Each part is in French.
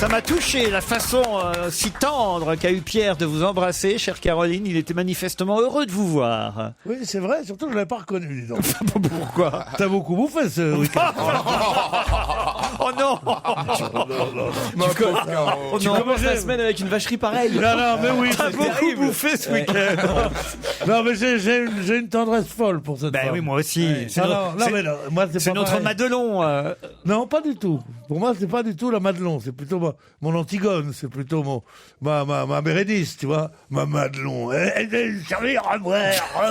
Ça m'a touché la façon si tendre qu'a eu Pierre de vous embrasser, chère Caroline. Il était manifestement heureux de vous voir. Oui, c'est vrai, surtout je ne l'avais pas reconnu, dis donc. Pourquoi? T'as beaucoup bouffé ce week-end. Oh non! Tu commences la semaine avec une vacherie pareille. Non, mais oui, T'as c'est beaucoup terrible. bouffé ce week-end. Non, mais j'ai une tendresse folle pour cette Ben femme. oui, moi aussi. Ouais. C'est Non, notre- non, mais non, moi, c'est pas notre pareil. Madelon. Non, pas du tout. Pour moi, c'est pas du tout la Madelon. C'est plutôt mon Antigone. C'est plutôt ma Bérénice, tu vois. Ma Madelon. Elle servir à boire.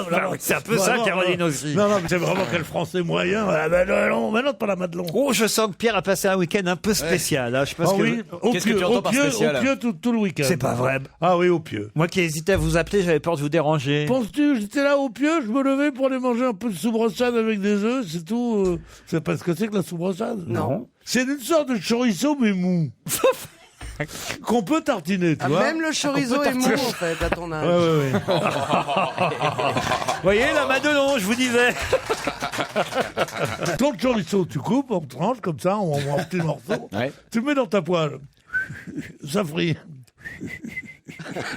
Ben oui, c'est un peu ça, Caroline aussi. Non, mais c'est vraiment quel français moyen. La Madelon. Mais non, pas la Madelon. Oh, je sens que Pierre a passé un week-end un peu spécial. Hein. Je pense Ah oui, au Qu'est-ce que pieu, tu entends par spécial? au pieu tout le week-end. C'est pas vrai. Ah oui, au pieu. Moi qui hésitais à vous appeler, j'avais peur de vous déranger. Penses-tu, j'étais là au pieu, je me levais pour aller manger un peu de soubreçade avec des œufs, c'est tout. C'est pas ce que c'est que la soubreçade. Non. C'est une sorte de chorizo mais mou. Qu'on peut tartiner, tu vois. Même le chorizo est mou, en fait, à ton âge. Ouais. Vous voyez, la Madelon, je vous disais. Ton chorizo, tu coupes en tranches comme ça, en petits morceaux. Ouais. Tu le mets dans ta poêle. Ça frit.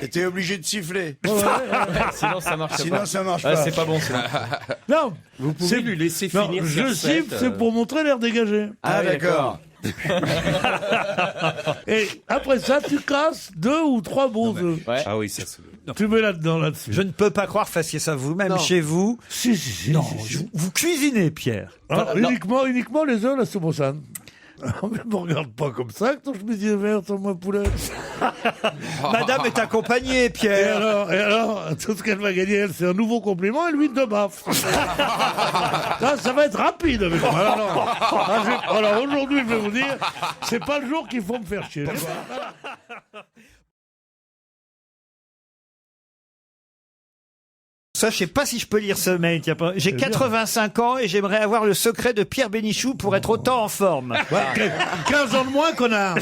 Et t'es obligé de siffler. Sinon, ça marche Sinon, pas. ça marche Ah, pas. c'est pas bon, sinon. Non, Vous pouvez lui laisser non, finir je ses recettes, siffle, c'est pour montrer l'air dégagé. Ah, oui, d'accord. Et après ça, tu casses 2 ou 3 bons œufs. Ouais. Ah oui, ça c'est... Tu mets là-dessus. Je ne peux pas croire que fassiez ça vous-même Non. chez vous. Si. Non, si. vous cuisinez, Pierre. Alors, uniquement les œufs, la soubreçade. Mais me regarde pas comme ça, que ton chemisier vert sur ma poulette. Madame est accompagnée, Et Pierre. alors, tout ce qu'elle va gagner, elle, c'est un nouveau compliment et l'huile de baffe. Ça va être rapide avec moi. Alors aujourd'hui, je vais vous dire, c'est pas le jour qu'il faut me faire chier. Ça, je sais pas si je peux lire ce mail. Tiens, j'ai bien. 85 ans et j'aimerais avoir le secret de Pierre Bénichou pour être autant en forme. Ouais, 15 ans de moins, connard.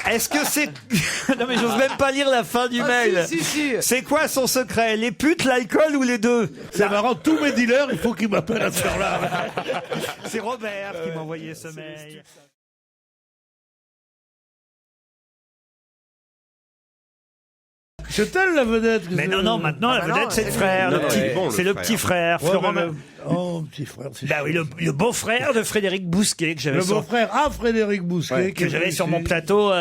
Est-ce que c'est... Non mais j'ose même pas lire la fin du mail. Si. C'est quoi son secret? Les putes, l'alcool ou les deux? C'est marrant, tous mes dealers, il faut qu'ils m'appellent à ce heure-là. C'est Robert qui m'a envoyé ce mail. C'est elle la vedette. Mais non, maintenant la bah non, vedette c'est le c'est frère. lui. le Non, petit- il est bon, le c'est le frère. petit frère, Ouais, Florent. Oh, petit frère. c'est Bah oui, le beau-frère de Frédéric Bousquet que j'avais le sur, beau-frère Frédéric Bousquet. ouais, qui que est j'avais venu sur mon ici. plateau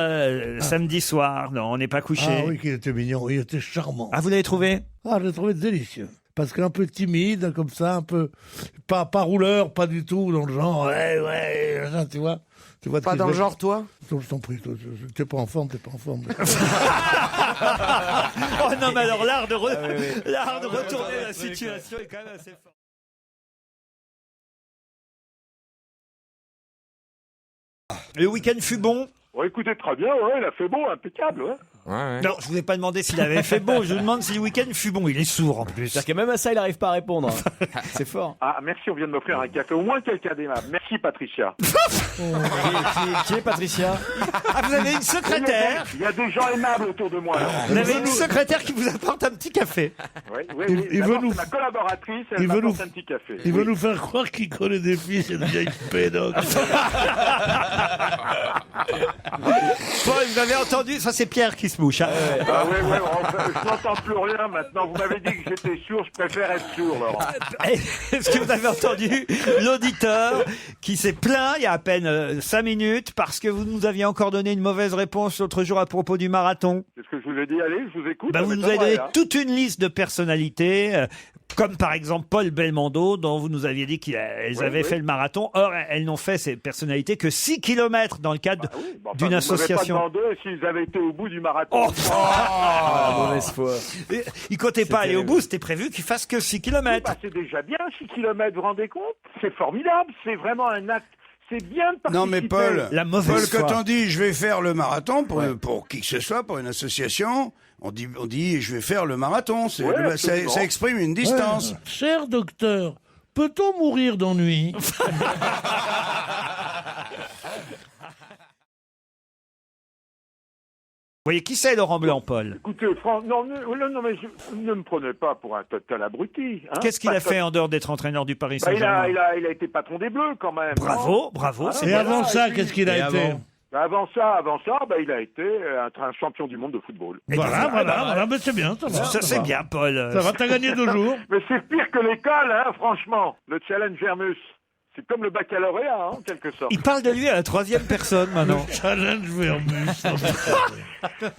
samedi soir. Non, on n'est pas couché. Ah oui, qu'il était mignon, il était charmant. Ah, vous l'avez trouvé? Ah, je l'ai trouvé délicieux. Parce qu'un peu timide, comme ça, un peu pas rouleur, pas du tout dans le genre, machin, tu vois. Tu vois de Pas qui dans je le veux- genre, toi? Je t'en prie, t'es pas en forme, t'es pas en forme. Oh non, mais alors l'art de retourner la situation est quand même assez fort. Le week-end fut bon. Ouais, écoutez, très bien, ouais, il a fait beau, impeccable, ouais. Non, je vous ai pas demandé s'il avait fait beau. Je vous demande si le week-end fut bon. Il est sourd en plus. C'est-à-dire que même à ça, il arrive pas à répondre. C'est fort. Ah, merci, on vient de m'offrir un café, au moins quelqu'un d'aimable. Merci, Patricia. Qui est Patricia? Ah, vous avez une secrétaire. Il y a des gens aimables autour de moi, là. Vous avez une secrétaire qui vous apporte un petit café. Ouais, ouais, Il oui, veut d'abord, nous- c'est ma collaboratrice, il elle veut m'apporte nous- un petit café. Il Oui. veut nous faire croire qu'il connaît des filles, c'est une vieille pédoc. Paul, vous avez entendu? Ça, c'est Pierre qui se mouche. Hein. Ah ouais, je n'entends plus rien maintenant. Vous m'avez dit que j'étais sourd, je préfère être sourd, Laurent. Est-ce que vous avez entendu l'auditeur qui s'est plaint il y a à peine 5 minutes parce que vous nous aviez encore donné une mauvaise réponse l'autre jour à propos du marathon? Qu'est-ce que je vous ai dit? Allez, je vous écoute. Bah, ça vous nous avez m'étonnerait, donné hein. toute une liste de personnalités, comme par exemple Paul Belmondo, dont vous nous aviez dit qu'elles avaient fait le marathon. Or, elles n'ont fait, ces personnalités, que 6 kilomètres dans le cadre Ah oui, bon, enfin, d'une vous association. m'avez pas demandé s'ils avaient été au bout du marathon. Oh, Ah, mauvaise foi. il comptait pas aller au terrible. bout, c'était prévu qu'il fasse que 6 Oui, kilomètres. bah, c'est déjà bien, 6 km, vous vous rendez compte? C'est formidable, c'est vraiment un acte. C'est bien de participer. Non mais Paul, La mauvaise Paul, foi. quand on dit je vais faire le marathon pour qui que ce soit, pour une association, on dit je vais faire le marathon. Ouais, absolument. Ça exprime une distance. Cher docteur, peut-on mourir d'ennui? voyez qui c'est, Laurent Blanc, Paul? Écoutez, non, mais ne me prenez pas pour un total abruti. Hein. Qu'est-ce qu'il a fait en dehors d'être entraîneur du Paris Bah, Saint-Germain? il a été patron des Bleus, quand même. Bravo, bravo. c'est Et bien. avant ça, qu'est-ce qu'il a été? Avant ça, il a été un champion du monde de football. Voilà, mais c'est bien, ça va. Ça, c'est bien, Paul. Ça va, t'as gagné 2 jours. Mais c'est pire que l'école, hein, franchement. Le challenge Vermus. C'est comme le baccalauréat, hein, en quelque sorte. Il parle de lui à la 3e personne, maintenant. Challenge Vermus.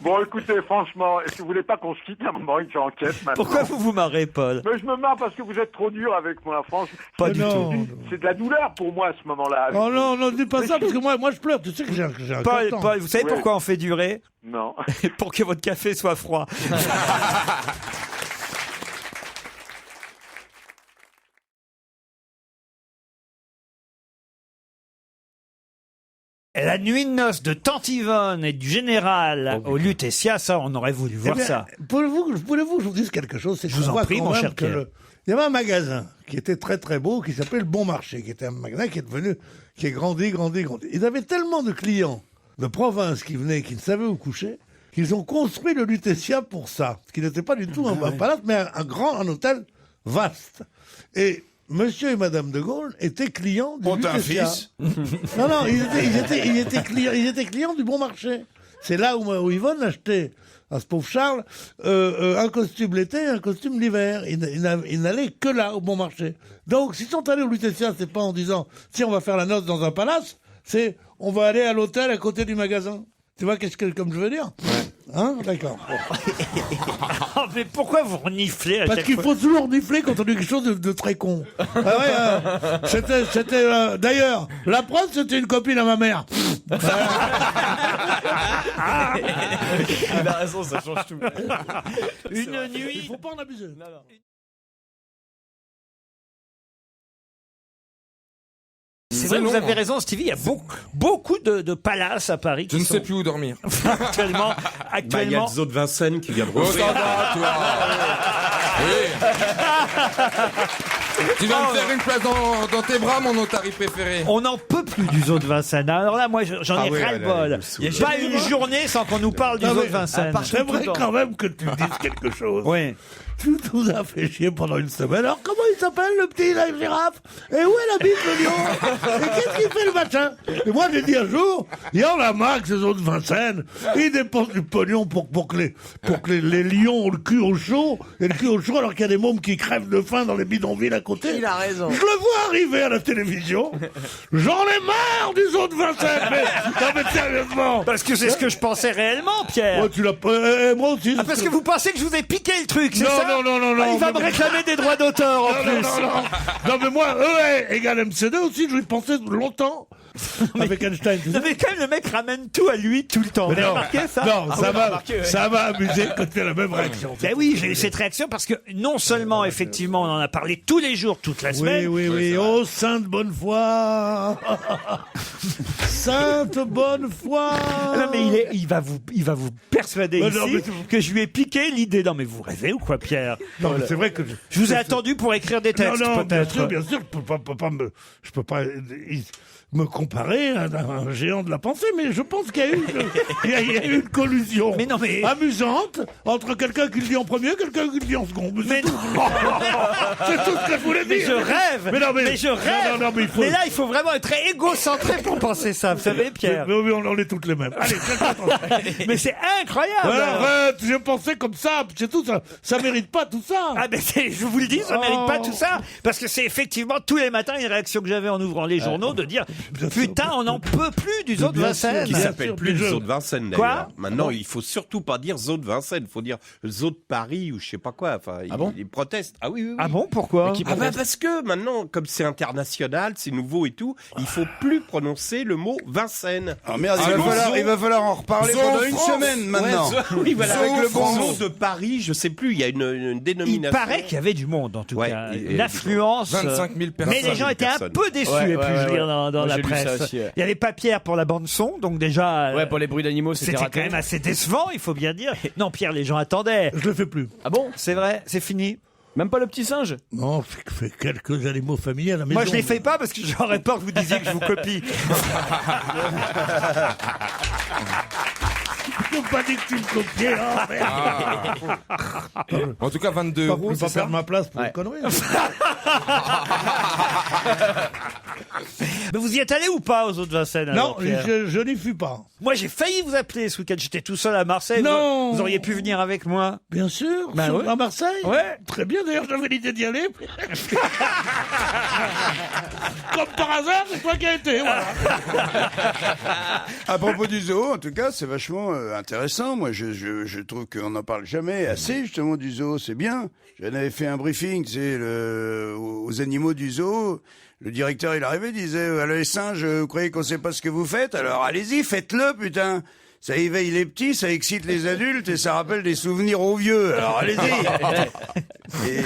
Bon, écoutez, franchement, est-ce que vous voulez pas qu'on se quitte un moment et que j'enquête maintenant? Pourquoi vous vous marrez, Paul? Mais je me marre parce que vous êtes trop dur avec moi, franchement. Pas du non. tout. C'est de la douleur pour moi, à ce moment-là. Oh non, dis pas ça, parce que moi je pleure. Tu sais que j'ai un Paul, carton. Paul, vous savez Ouais. pourquoi on fait durer? Non. Pour que votre café soit froid. La nuit de noces de Tante Yvonne et du général au Lutetia, ça, on aurait voulu voir ça. Voulez-vous que je vous dise quelque chose? C'est que Je vous on en voit prie, quand mon même cher que Pierre. il y avait un magasin qui était très très beau, qui s'appelait le Bon Marché, qui était un magasin qui est grandi. Ils avaient tellement de clients de province qui venaient, qui ne savaient où coucher, qu'ils ont construit le Lutetia pour ça. Ce qui n'était pas du tout un palace, mais un hôtel vaste. Et Monsieur et Madame de Gaulle étaient clients du Ont un Lutetia. fils. Non, ils étaient clients du Bon Marché. C'est là où Yvonne achetait à ce pauvre Charles un costume l'été et un costume l'hiver. Ils n'allaient que là, au Bon Marché. Donc, s'ils sont allés au Lutetia, c'est pas en disant si on va faire la noce dans un palace, c'est on va aller à l'hôtel à côté du magasin. Tu vois comme je veux dire? Hein? D'accord. Oh, mais pourquoi vous reniflez à Parce chaque qu'il fois? faut toujours renifler quand on dit quelque chose de très con. Ah ouais, c'était d'ailleurs, la preuve, c'était une copine à ma mère. Il a raison, ça change tout. Une Il nuit. faut pas en abuser. C'est vrai, vous avez raison, Stevie. Il y a beaucoup de palaces à Paris Je qui ne sont sais plus où dormir. actuellement. Bah, il y a le zoo de Vincennes qui vient de Oh, rouvrir. ça va, toi. Oui. Tu vas me faire une place dans tes bras, mon otari préféré. On n'en peut plus du zoo de Vincennes. Alors là, moi, j'en ai oui, ras-le-bol. il y a Pas une journée sans qu'on nous parle du Non, zoo mais de Vincennes. C'est vrai quand même que tu dises quelque chose. Oui. Tout nous a fait chier pendant une semaine. Alors comment il s'appelle le petit la girafe? Et où est la bite le lion? Et qu'est-ce qu'il fait le machin? Et moi j'ai dit un jour, il y en a marre que ces autres Vincennes, ils dépensent du pognon pour que les lions ont le cul au chaud, et le cul au chaud alors qu'il y a des mômes qui crèvent de faim dans les bidonvilles à côté. Il a raison. Je le vois arriver à la télévision. J'en ai marre des autres Vincennes. Non mais sérieusement. Parce que c'est ce que je pensais réellement, Pierre. Oh, tu l'as pas. Moi aussi. Ah, parce que vous pensez que je vous ai piqué le truc, c'est Non, ça? non, Ah, il va me réclamer des droits d'auteur en plus. Non, mais moi, égale MC2 aussi, je lui pensais longtemps. Avec Einstein. tu sais. Non, mais quand même, le mec ramène tout à lui tout le temps. Vous avez remarqué ça? Non, Ah, ça oui, m'a remarqué, ouais. ça m'a amusé quand tu as la même réaction. Ben oui, j'ai eu cette réaction parce que non seulement, effectivement, on en a parlé tous les jours, toute la semaine. Oui. Oh, sainte bonne foi. Sainte bonne foi. Non, mais il va vous persuader Mais ici non, mais- que je lui ai piqué l'idée. Non, mais vous rêvez ou quoi, Pierre? Non, mais c'est vrai que Je vous ai attendu pour écrire des textes, non, peut-être. bien sûr, je peux pas me comparer à un géant de la pensée, mais je pense qu'il y a eu il y a eu une collusion Mais non, mais- amusante entre quelqu'un qui le dit en premier et quelqu'un qui le dit en second. Mais non. C'est tout ce que je voulais Mais dire. je rêve. Mais non, mais je rêve. Non, mais il faut. Mais là, il faut vraiment être égocentré pour penser ça, vous savez, Pierre. Mais oui, on est toutes les mêmes. Allez, Mais c'est incroyable. voilà, arrête, j'ai pensé comme ça, c'est tout ça. Ça mérite pas tout ça. Ah ben je vous le dis, ça mérite pas tout ça, parce que c'est effectivement tous les matins une réaction que j'avais en ouvrant les journaux de dire putain on n'en peut plus du zoo de Bien sûr, Vincennes. Qui Bien s'appelle sûr, plus mais le je- zoo de Vincennes Quoi d'ailleurs. Maintenant, il faut surtout pas dire zoo de Vincennes, il faut dire zoo de Paris ou je sais pas quoi. Enfin, ils protestent. Ah oui. Ah bon, pourquoi? Ah bah parce que maintenant, comme c'est international, c'est nouveau et tout, il faut plus prononcer le mot Vincennes. Ah merde, Ah, il va falloir en reparler Zoo pendant une France. semaine maintenant. Oui, voilà, Zoo avec le France. zoo de Paris, je sais plus, il y a une Il dénomination. paraît qu'il y avait du monde en tout Ouais, cas, et- l'affluence. 25 000 personnes. Mais les gens étaient un personnes. peu déçus, Ouais, et puis ouais, je lire ouais. dans Moi, la j'ai lu ça presse. aussi, ouais. Il y avait pas Pierre pour la bande son, donc déjà. Ouais, pour les bruits d'animaux, c'était c'était quand raté. même assez décevant, il faut bien dire. Non, Pierre, les gens attendaient. Je le fais plus. Ah bon? C'est vrai, c'est fini. Même pas le petit singe? Non, fait quelques animaux familiers à la maison. Moi, je les fais pas parce que j'aurais peur que vous disiez que je vous copie. tu m'as pas dit que tu me copiais, hein, merde. En tout cas, 22 Je euros, peux c'est pas ça perdre ma place pour une connerie. Mais vous y êtes allé ou pas aux autres Vincennes Non, alors, Pierre je n'y fus pas. Moi, j'ai failli vous appeler ce week-end. J'étais tout seul à Marseille. Non. Vous auriez pu venir avec moi. Bien sûr, Bah ouais. à Marseille. Ouais. Très bien, d'ailleurs, j'avais l'idée d'y aller. Comme par hasard, c'est toi qui as été, voilà. À propos du zoo, en tout cas, c'est vachement intéressant. Moi, je trouve qu'on n'en parle jamais assez, justement, du zoo. C'est bien. J'en avais fait un briefing, tu sais, aux animaux du zoo. Le directeur, il arrivait, il disait, allez, les singes, vous croyez qu'on sait pas ce que vous faites? Alors, allez-y, faites-le, putain. Ça éveille les petits, ça excite les adultes et ça rappelle des souvenirs aux vieux. Alors, allez-y. Et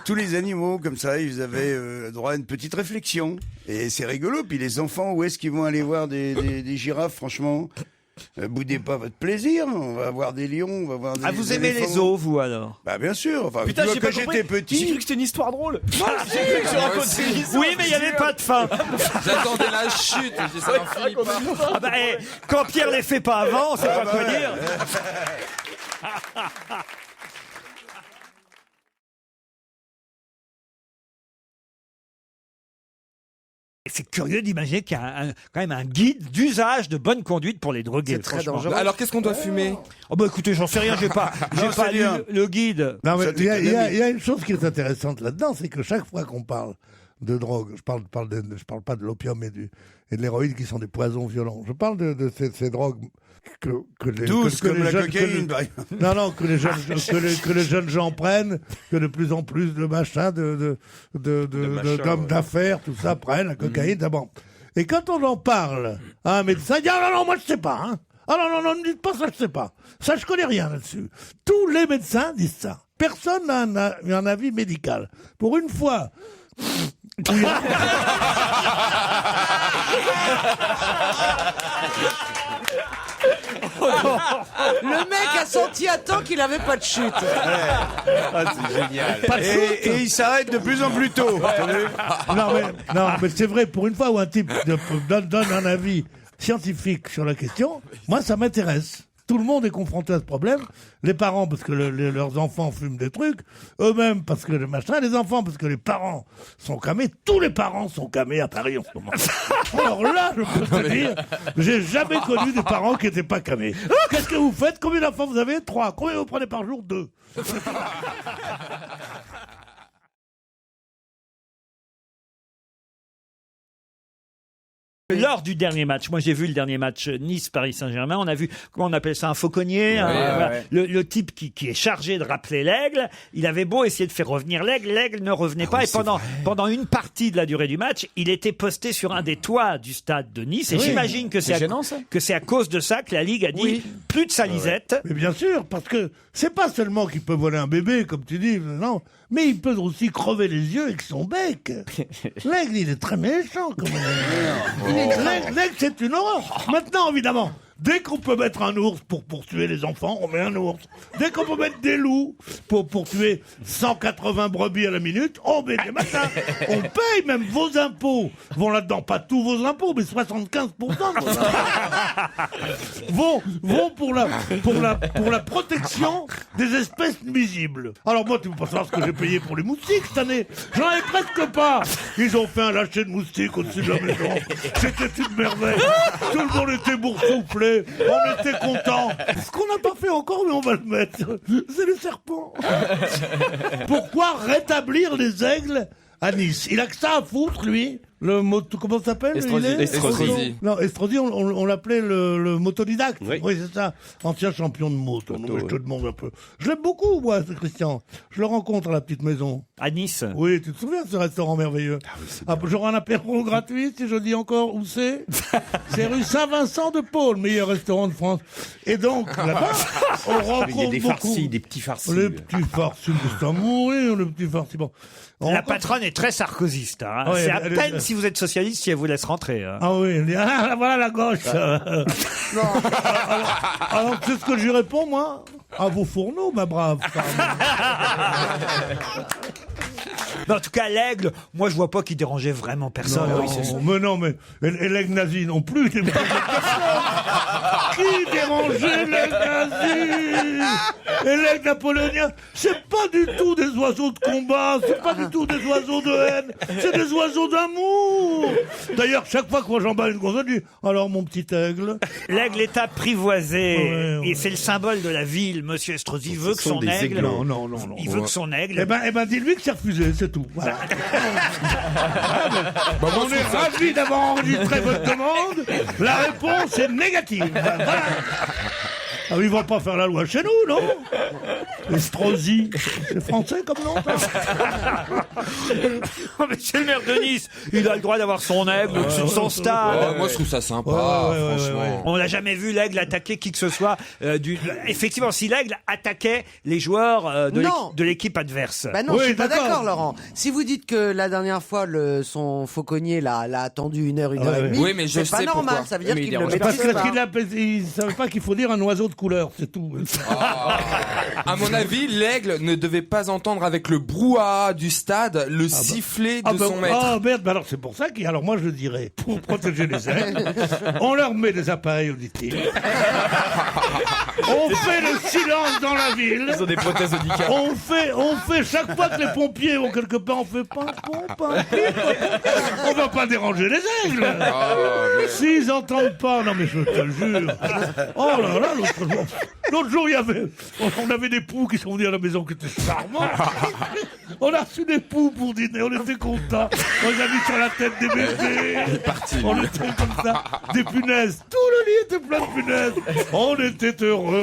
tous les animaux, comme ça, ils avaient droit à une petite réflexion. Et c'est rigolo. Puis les enfants, où est-ce qu'ils vont aller voir des girafes, franchement? Boudez pas votre plaisir. On va voir des lions, on va voir des Vous aimez éléphants. les zoos, vous, alors? Bah, bien sûr. Enfin, Putain, tu vois, j'ai pas quand compris. j'étais petit. J'ai cru que c'était une histoire drôle. J'ai cru que tu racontais une histoire. Oui, mais il n'y avait pas de fin. J'attendais la chute. Je dis, ça n'en finit pas. Ah bah, quand Pierre les fait pas avant, on sait pas quoi dire. C'est curieux d'imaginer qu'il y a quand même un guide d'usage de bonne conduite pour les drogués. C'est très franchement. dangereux. Alors, qu'est-ce qu'on doit fumer? Oh bah écoutez, j'en sais rien, j'ai pas c'est lu bien. le guide. Non, mais Ça il y, t'économie. a une chose qui est intéressante là-dedans, c'est que chaque fois qu'on parle de drogue, je parle pas de l'opium et de l'héroïne qui sont des poisons violents. Je parle de ces drogues que les Douce que comme les la jeunes- cocaïne, par exemple. Non, que les jeunes gens prennent, que de plus en plus de machins, d'hommes d'affaires, tout ça prennent la cocaïne d'abord. Et quand on en parle à un médecin, il dit ah non, moi je sais pas. Hein. Ah non, ne me dites pas ça, je sais pas. Ça, je connais rien là-dessus. Tous les médecins disent ça. Personne n'a un avis médical. Pour une fois. Le mec a senti à temps qu'il avait pas de chute. C'est génial. Pas de chute. Et il s'arrête de plus en plus tôt. Non, mais c'est vrai, pour une fois où un type donne un avis scientifique sur la question, moi, ça m'intéresse. Tout le monde est confronté à ce problème. Les parents, parce que leurs enfants fument des trucs. Eux-mêmes, parce que le machin. Les enfants, parce que les parents sont camés. Tous les parents sont camés à Paris en ce moment. Alors là, je peux te dire, j'ai jamais connu des parents qui n'étaient pas camés. Qu'est-ce que vous faites? Combien d'enfants vous avez? 3. Combien vous prenez par jour? 2. Lors du dernier match, moi j'ai vu le dernier match Nice-Paris Saint-Germain, on a vu, comment on appelle ça, un fauconnier, voilà. Le type qui est chargé de rappeler l'aigle, il avait beau essayer de faire revenir l'aigle ne revenait pas, et pendant une partie de la durée du match, il était posté sur un des toits du stade de Nice, et j'imagine que c'est gênant, ça. à cause de ça que la Ligue a dit plus de salisette. Mais bien sûr, parce que c'est pas seulement qu'il peut voler un bébé, comme tu dis, non, mais il peut aussi crever les yeux avec son bec. L'aigle, il est très méchant, comme l'aigle, c'est une horreur. Maintenant, évidemment, dès qu'on peut mettre un ours pour tuer les enfants, on met un ours. Dès qu'on peut mettre des loups pour tuer 180 brebis à la minute, on met des machins. On paye même vos impôts. Vont là-dedans, pas tous vos impôts, mais 75% de vos impôts. Vont pour la protection des espèces nuisibles. Alors moi, tu peux pas savoir ce que j'ai payé pour les moustiques cette année. J'en ai presque pas. Ils ont fait un lâcher de moustiques au-dessus de la maison. C'était une merveille. Tout le monde était boursouflé. On était contents. Ce qu'on n'a pas fait encore, mais on va le mettre. C'est le serpent. Pourquoi rétablir les aigles à Nice? Il a que ça à foutre, lui. Le comment ça s'appelle? Estrosi. Estrosi. Non, Estrosi, on l'appelait le motodidacte. Oui. C'est ça. Ancien champion de moto. Je te demande un peu. Je l'aime beaucoup, moi, ce Christian. Je le rencontre à la petite maison. À Nice. Oui, tu te souviens de ce restaurant merveilleux? J'aurai un apéro gratuit, si je dis encore où c'est. C'est rue Saint-Vincent-de-Paul, meilleur restaurant de France. Et donc, là-bas, on rencontre Il y a des beaucoup. farcis, des petits farcis. Les petits farcis, c'est à mourir, les petits farcis. Bon. On La rencontre- patronne est très sarkozyste. Hein. Ouais, c'est à elle- peine elle- si vous êtes socialiste si elle vous laisse rentrer. Hein. Ah oui, elle dit, ah, voilà la gauche. Alors, c'est ce que je lui réponds, moi. À vos fourneaux, ma brave femme. Mais en tout cas, l'aigle, moi, je vois pas qu'il dérangeait vraiment personne. Et l'aigle nazi non plus. Qui dérangeait l'aigle nazi? Et l'aigle napoléonien, c'est pas du tout des oiseaux de combat, c'est pas du tout des oiseaux de haine, c'est des oiseaux d'amour. D'ailleurs, chaque fois que j'emballe une gonzesse, je dis, alors mon petit aigle. L'aigle est apprivoisé. Et c'est le symbole de la ville. Monsieur Estrosi veut que son aigle. Non. Il veut que son aigle. Eh ben, dis-lui que c'est refusé, c'est tout. Voilà. On est ravis d'avoir enregistré votre demande. La réponse est négative. Voilà. Ah, ils vont pas faire la loi chez nous, non? Estrosi, c'est français comme nom, ça? Monsieur le maire de Nice, il a le droit d'avoir son aigle au-dessus de son stade. Moi, je trouve ça sympa, franchement. On n'a jamais vu l'aigle attaquer qui que ce soit. Effectivement, si l'aigle attaquait les joueurs de l'équipe adverse. Bah non, je suis pas d'accord, Laurent. Si vous dites que la dernière fois, son fauconnier l'a attendu 1 heure et demie, oui, mais je c'est pas sais normal. pourquoi. Ça veut dire qu'il ne le Parce maîtrise qu'il ne savait pas qu'il faut dire un oiseau de couleur, c'est tout. À mon avis, l'aigle ne devait pas entendre avec le brouhaha du stade le sifflet de son maître. Ah merde, alors c'est pour ça alors moi je dirais, pour protéger les aigles, on leur met des appareils auditifs. On fait le silence dans la ville. Ils ont des prothèses audicales. On fait chaque fois que les pompiers vont quelque part, on fait pam. On va pas déranger les aigles. S'ils entendent pas, non mais je te le jure. Oh là là, l'autre jour, on avait des poux qui sont venus à la maison qui étaient charmants. On a reçu des poux pour dîner, on était contents. On les a mis sur la tête des bébés. On était comme ça, des punaises. Tout le lit était plein de punaises. On était heureux.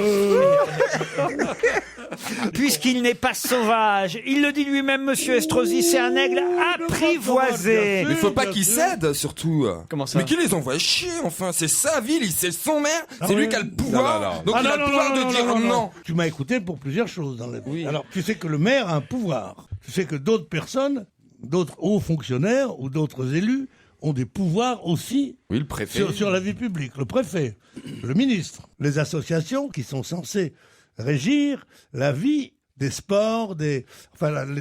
Puisqu'il n'est pas sauvage, il le dit lui-même, monsieur Estrosi, c'est un aigle apprivoisé. Mais il faut pas qu'il cède, surtout. Comment ça? Mais qu'il les envoie chier, enfin. C'est sa ville, c'est son maire, c'est lui qui a le pouvoir. Donc il a le pouvoir de dire non. Tu m'as écouté pour plusieurs choses dans la vie. Oui. Alors, tu sais que le maire a un pouvoir. Tu sais que d'autres personnes, d'autres hauts fonctionnaires ou d'autres élus ont des pouvoirs aussi oui, le préfet. Sur la vie publique. Le préfet, le ministre, les associations qui sont censées régir la vie des sports,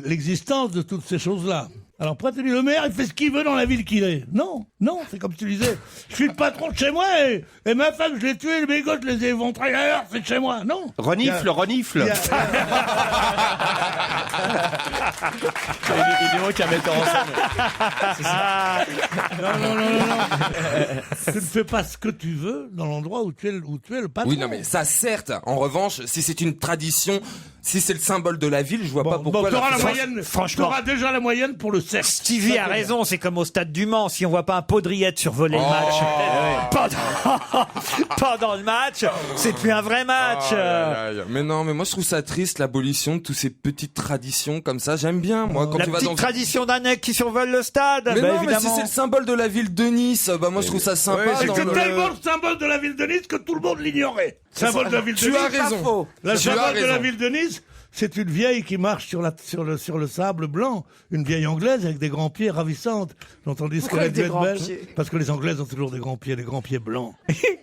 l'existence de toutes ces choses-là. Alors, après, tu dis, le maire, il fait ce qu'il veut dans la ville qu'il est. Non, c'est comme si tu disais, je suis le patron de chez moi et ma femme, je l'ai tuée, mes gosses, je les ai éventrés ailleurs, c'est de chez moi. Non. Renifle. Il est moi qui a mettre ensemble. Non. Tu ne fais pas ce que tu veux dans l'endroit où tu es le patron. Oui, non, mais ça, certes. En revanche, si c'est une tradition, si c'est le symbole de la ville, je vois pas pourquoi. Franchement, t'auras déjà la moyenne pour le cercle. Stevie a raison, c'est comme au stade du Mans. Si on voit pas un Podriette survoler le match pendant le match, c'est plus un vrai match. Mais non, mais moi je trouve ça triste, l'abolition de toutes ces petites traditions comme ça. J'aime bien, moi, quand la tu vas petite tradition d'un aigle qui survole le stade. Mais non, évidemment. mais si c'est le symbole de la ville de Nice, moi je trouve ça sympa. C'est tellement le symbole de la ville de Nice que tout le monde l'ignorait. Symbole de la ville de Nice. Tu as raison. Le symbole de la ville de Nice, c'est une vieille qui marche sur le sable blanc, une vieille anglaise avec des grands pieds ravissantes. J'ai entendu ce qu'elle devait être belle. Parce que les anglaises ont toujours des grands pieds blancs.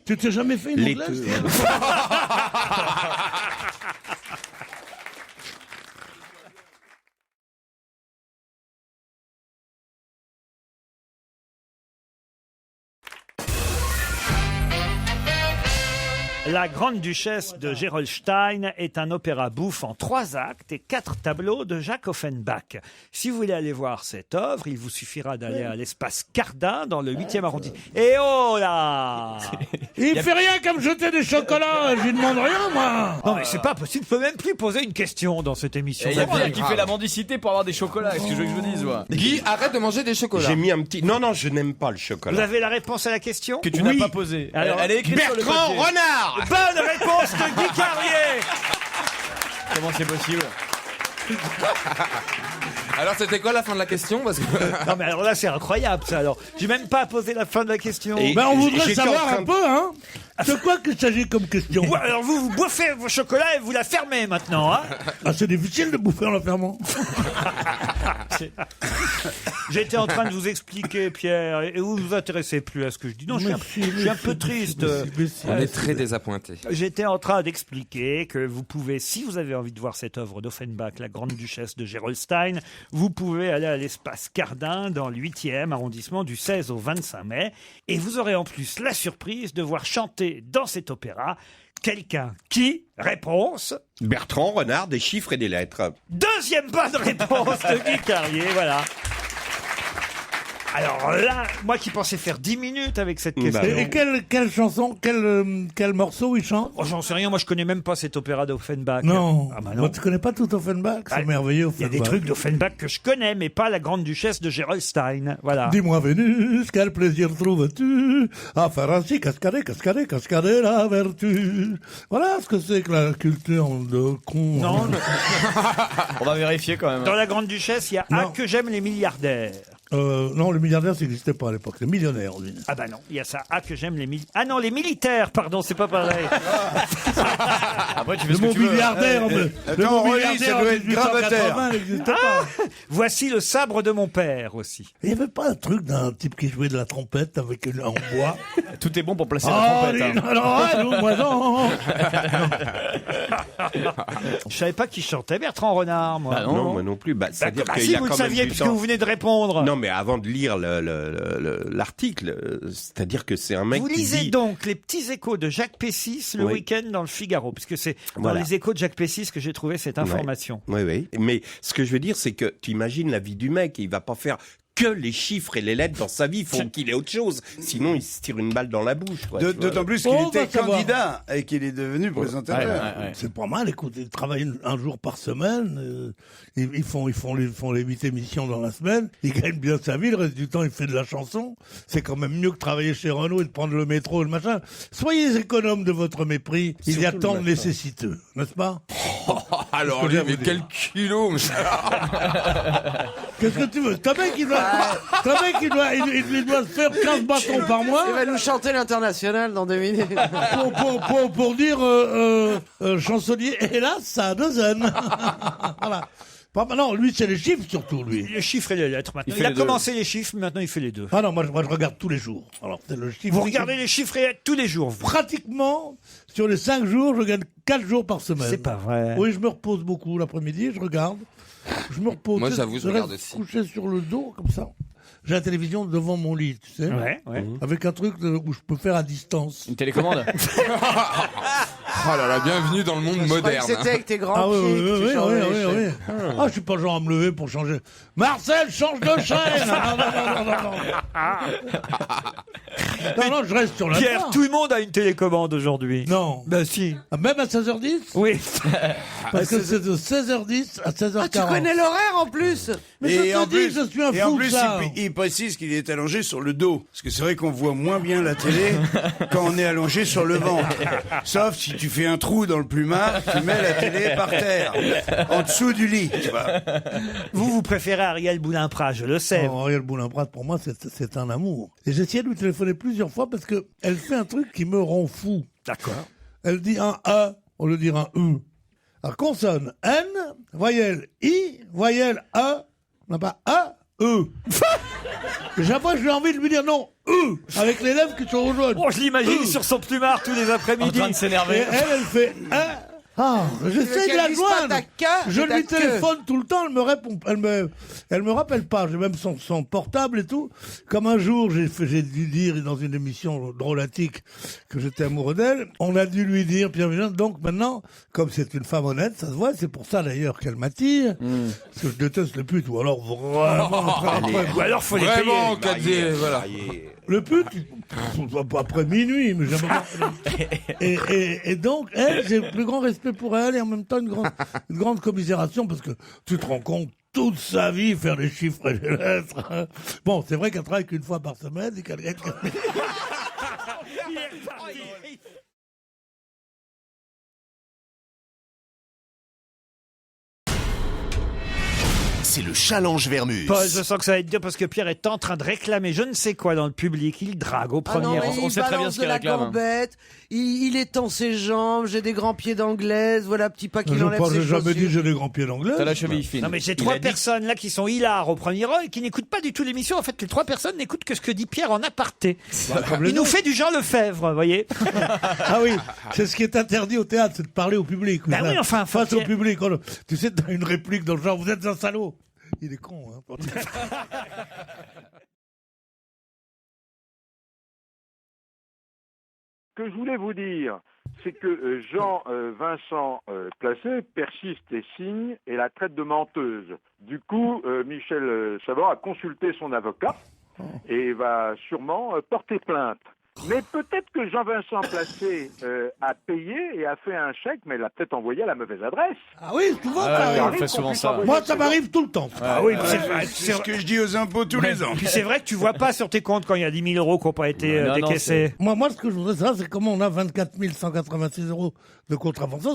Tu t'es jamais fait une anglaise? La Grande Duchesse de Gerolstein est un opéra bouffe en 3 actes et 4 tableaux de Jacques Offenbach. Si vous voulez aller voir cette œuvre, il vous suffira d'aller à l'espace Cardin dans le 8e arrondissement. Et oh là! Il fait rien qu'à me jeter des chocolats, je lui demande rien, moi! Non mais c'est pas possible, je peux même plus poser une question dans cette émission. Il y a bien qui fait la mendicité pour avoir des chocolats, est-ce que je veux que je vous dise, moi? Guy, arrête de manger des chocolats. J'ai mis un petit... Non, je n'aime pas le chocolat. Vous avez la réponse à la question? Que tu n'as pas posée. Alors, elle est écrite sur le Bertrand papier. Renard. Bonne réponse de Guy Carrier. Comment c'est possible? Alors c'était quoi la fin de la question? Parce que... Non mais alors là c'est incroyable ça alors. J'ai même pas posé la fin de la question. On voudrait savoir un peu, hein. De quoi qu'il s'agit comme question? Alors vous bouffez vos chocolats et vous la fermez maintenant, hein? Ah, c'est difficile de bouffer en la fermant. J'étais en train de vous expliquer, Pierre, et vous vous intéressez plus à ce que je dis. Non, je suis un peu triste. On est très désappointés. J'étais en train d'expliquer que vous pouvez, si vous avez envie de voir cette œuvre d'Offenbach, La Grande Duchesse de Gerolstein, vous pouvez aller à l'espace Cardin dans le 8e arrondissement du 16 au 25 mai. Et vous aurez en plus la surprise de voir chanter dans cet opéra quelqu'un qui, réponse... Bertrand Renard, des chiffres et des lettres. Deuxième bonne réponse de Guy Carrier, voilà. Alors là, moi qui pensais faire 10 minutes avec cette question. Et quelle chanson, quel morceau il chante? Oh, j'en sais rien, moi je connais même pas cet opéra d'Offenbach. Non. Ah bah Moi, tu connais pas tout Offenbach? C'est merveilleux, Il y a Offenbach. des trucs d'Offenbach que je connais, mais pas la Grande Duchesse de Gerolstein. Voilà. Dis-moi, Vénus, quel plaisir trouves-tu à faire ainsi cascader la vertu? Voilà ce que c'est que la culture de con. Non, On va vérifier quand même. dans la Grande Duchesse, il y a Non. Ah que j'aime les milliardaires. Non, le milliardaire, ça n'existait pas à l'époque. Le millionnaire, on dit. Ah bah non, il y a ça. Ah que j'aime les milliardaires. Ah non, les militaires, pardon, c'est pas pareil. Après, tu fais Le ce que mot tu veux. milliardaire, le mot Relis, milliardaire ça en doit être 1880 Gravater. n'existait pas. Voici le sabre de mon père aussi. Il n'y avait pas un truc d'un type qui jouait de la trompette avec en bois? Tout est bon pour placer la Ah, trompette. hein. alors, moi, non. Je savais pas qui chantait Bertrand Renard, moi. Bah non. Non, moi non plus. C'est-à-dire Bah qu'il si, y a vous le quand même saviez du puisque temps. vous venez de répondre. Non, mais avant de lire l'article, c'est-à-dire que c'est un mec Vous qui lisez dit... donc les petits échos de Jacques Pessis le Oui. week-end dans le Figaro, puisque c'est dans Voilà. les échos de Jacques Pessis que j'ai trouvé cette information. Oui, oui. Mais ce que je veux dire, c'est que tu imagines la vie du mec, il va pas faire que les chiffres et les lettres dans sa vie, il faut qu'il ait autre chose. Sinon, il se tire une balle dans la bouche. quoi, tu vois. D'autant plus qu'il On était va savoir. candidat et qu'il est devenu présentateur. Ouais. C'est pas mal, écoute, ils travaillent un jour par semaine, ils font les 8 émissions dans la semaine, ils gagnent bien sa vie, le reste du temps il fait de la chanson, c'est quand même mieux que travailler chez Renault et de prendre le métro et le machin. Soyez économes de votre mépris, il y a tant de nécessiteux, n'est-ce pas? Alors lui, mais quel culot. Qu'est-ce que tu veux? T'as mec il doit se faire 15 bâtons par mois Il va nous chanter l'international dans 2 minutes. pour dire chansonnier, et là ça a 2 N. Voilà. Non, lui c'est les chiffres surtout, lui. Les chiffres et les lettres maintenant. Il fait Il a les deux. commencé les chiffres, maintenant il fait les deux. Ah non, moi je regarde tous les jours. Alors c'est le chiffre. Vous regardez les chiffres et les lettres tous les jours. vous. Pratiquement, sur les 5 jours, je gagne 4 jours par semaine. C'est pas vrai. Oui, je me repose beaucoup l'après-midi, je regarde. Je me repose. Moi, tu sais, j'avoue, je regarde reste aussi. couché sur le dos, comme ça. J'ai la télévision devant mon lit, tu sais. Ouais. Avec un truc où je peux faire à distance. Une télécommande. Oh là là, bienvenue dans le monde Je croyais moderne. que c'était avec tes grands Ah oui, pieds oui, que tu oui, changeais oui, les oui, chaînes. oui. Ah, je suis pas genre à me lever pour changer. Marcel, change de chaîne! Non, je reste sur la Pierre, barre. tout le monde a une télécommande aujourd'hui. Non. Ben si. Ah, même à 16h10? Oui. Parce que c'est de 16h10 à 16h40. Ah, tu connais l'horaire en plus. Mais je te dis, je suis un et en fou de plus, ça. il précise qu'il est allongé sur le dos. Parce que c'est vrai qu'on voit moins bien la télé quand on est allongé sur le ventre. Sauf si tu fais un trou dans le plumard, tu mets la télé par terre, en dessous du lit, tu vois. Vous préférez Ariel Boulin-Prat, je le sais. Oh, Ariel Boulin-Prat, pour moi, c'est un amour. Et j'ai essayé de lui téléphoner plusieurs fois parce que elle fait un truc qui me rend fou. D'accord. Elle dit un A au lieu de dire un U. Alors, consonne N, voyelle I, voyelle A, non pas A, E. Et chaque fois, j'ai envie de lui dire non, E, avec les lèvres qui sont rejointes. Oh, je l'imagine sur son plumard tous les En après-midi. train de Et s'énerver. elle fait A. Ah, j'essaie de la qu'elle dise pas joindre. ta queue, Je mais ta lui queue. téléphone tout le temps, elle me répond, elle me rappelle pas. J'ai même son portable et tout. Comme un jour, j'ai dû dire dans une émission drôlatique que j'étais amoureux d'elle. On a dû lui dire, Pierre Vignon, donc maintenant, comme c'est une femme honnête, ça se voit, c'est pour ça d'ailleurs qu'elle m'attire. Parce que je déteste le pute, ou alors vraiment, Ou alors faut les Vraiment, payer. 4D, voilà. le pute, après minuit, mais j'aimerais et donc, elle, j'ai le plus grand respect pour elle et en même temps une grande commisération parce que tu te rends compte toute sa vie faire les chiffres et les lettres. Bon, c'est vrai qu'elle travaille qu'une fois par semaine et qu'elle gagne. Il est reparti. c'est le challenge Vermus. Paul, je sens que ça va être dur parce que Pierre est en train de réclamer je ne sais quoi dans le public. Il drague au premier rang. on sait très bien ce qu'il réclame. Gambette, il étend ses jambes, j'ai des grands pieds d'anglaise, voilà, petit pas qu'il enlève ses J'ai jamais chaussures. dit j'ai des grands pieds d'anglais. T'as la cheville fine. Non mais j'ai trois personnes là qui sont hilares au premier rang et qui n'écoutent pas du tout l'émission. En fait, les trois personnes n'écoutent que ce que dit Pierre en aparté. Il nous fait du Jean Lefebvre, vous voyez. Ah oui, c'est ce qui est interdit au théâtre, c'est de parler au public. Ben oui, enfin, face au public. Tu sais, t'as une réplique dans le genre, vous êtes un salaud. Il est con, hein. Ce que je voulais vous dire, c'est que Jean-Vincent Placé persiste et signe et la traite de menteuse. Du coup, Michel Savard a consulté son avocat et va sûrement porter plainte. Mais peut-être que Jean-Vincent Placé a payé et a fait un chèque, mais l'a peut-être envoyé à la mauvaise adresse. Ah oui, souvent, Ah, ça oui, on arrive. fait souvent ça. Moi, ça m'arrive tout le temps. Ah oui, C'est ce que je dis aux impôts tous les ans. Puis c'est vrai que tu vois pas sur tes comptes quand il y a 10 000 euros qui n'ont pas été Non, non, décaissés. Moi, ce que je voudrais savoir, c'est comment on a 24 186 euros de contravention.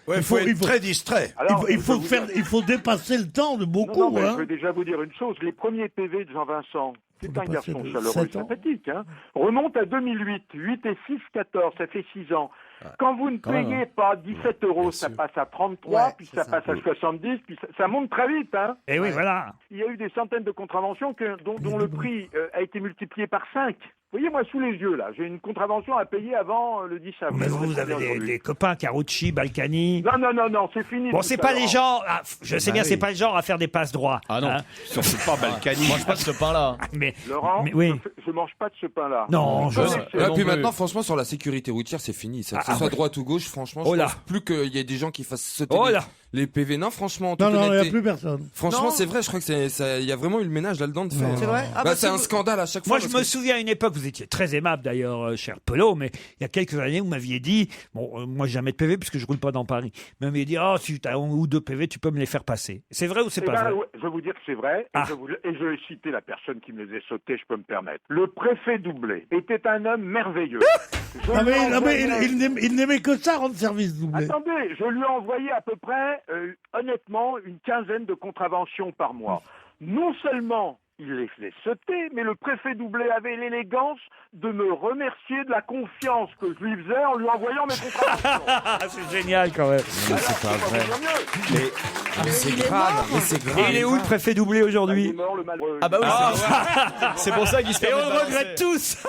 Ouais, faut être très distrait. Alors, il faut dépasser le temps de beaucoup. Non, mais hein. je vais déjà vous dire une chose. Les premiers PV de Jean-Vincent, c'est On un est passé garçon de chaleureux, 7 ans. sympathique, hein, remonte à 2008. 8 et 6, 14, ça fait 6 ans. Quand vous ne payez pas 17 euros, ça passe à 33, Ouais, puis c'est ça ça. passe à 70, puis ça monte très vite. Hein. Et oui, voilà. Il y a eu des centaines de contraventions dont le prix a été multiplié par 5. Vous voyez, moi, sous les yeux, là, j'ai une contravention à payer avant le 10 avril. Mais vous avez des copains, Carucci, Balkany. Non, c'est fini. Bon, tout c'est ça, pas les Laurent. gens. Je sais bien, c'est pas le genre à faire des passes droits. Ah non. Hein. Surtout pas Balkany. Mange pas de ce pain-là. Mais Laurent, mais oui. je mange pas de ce pain-là. Non, je Non, sais. c'est- Et non puis plus. maintenant, franchement, sur la sécurité routière, c'est fini. Que ce soit ouais. droite ou gauche, franchement, Oh je là. pense plus qu'il y ait des gens qui fassent sauter Oh là. les PV. Non, franchement, en toute Non, il n'y a honnêteté. plus personne. Franchement, Non. c'est vrai, je crois que il y a vraiment eu le ménage là-dedans de faire. C'est vrai Ah Bah, bah, c'est si un vous- scandale à chaque fois. Moi, je parce me souviens à une époque, vous étiez très aimable d'ailleurs, cher Pelot, mais il y a quelques années, vous m'aviez dit, bon, moi, j'ai jamais de PV puisque je roule pas dans Paris, mais vous m'aviez dit, oh, si tu as 1 ou 2 PV, tu peux me les faire passer. C'est vrai ou c'est Eh pas ben, vrai? ouais, je vais vous dire que c'est vrai, Ah. et je vais citer la personne qui me les a sautés, je peux me permettre. Le préfet Doublé était un homme merveilleux. Je Ah, lui ai mais envoyé- il n'aimait que ça, rendre service doublé. Attendez, je lui ai envoyé à peu près, honnêtement, une quinzaine de contraventions par mois. Non seulement il les faisait sauter, mais le préfet Doublé avait l'élégance de me remercier de la confiance que je lui faisais en lui envoyant mes contraventions. Ah, c'est génial quand même. c'est pas vrai. Mieux. Mais c'est grave. Mais c'est grave. Et il est où le préfet doublé Il est aujourd'hui? mort, le malheureux. Ah bah oui, c'est pour ça qu'il se Et permet on de le balancer. regrette tous.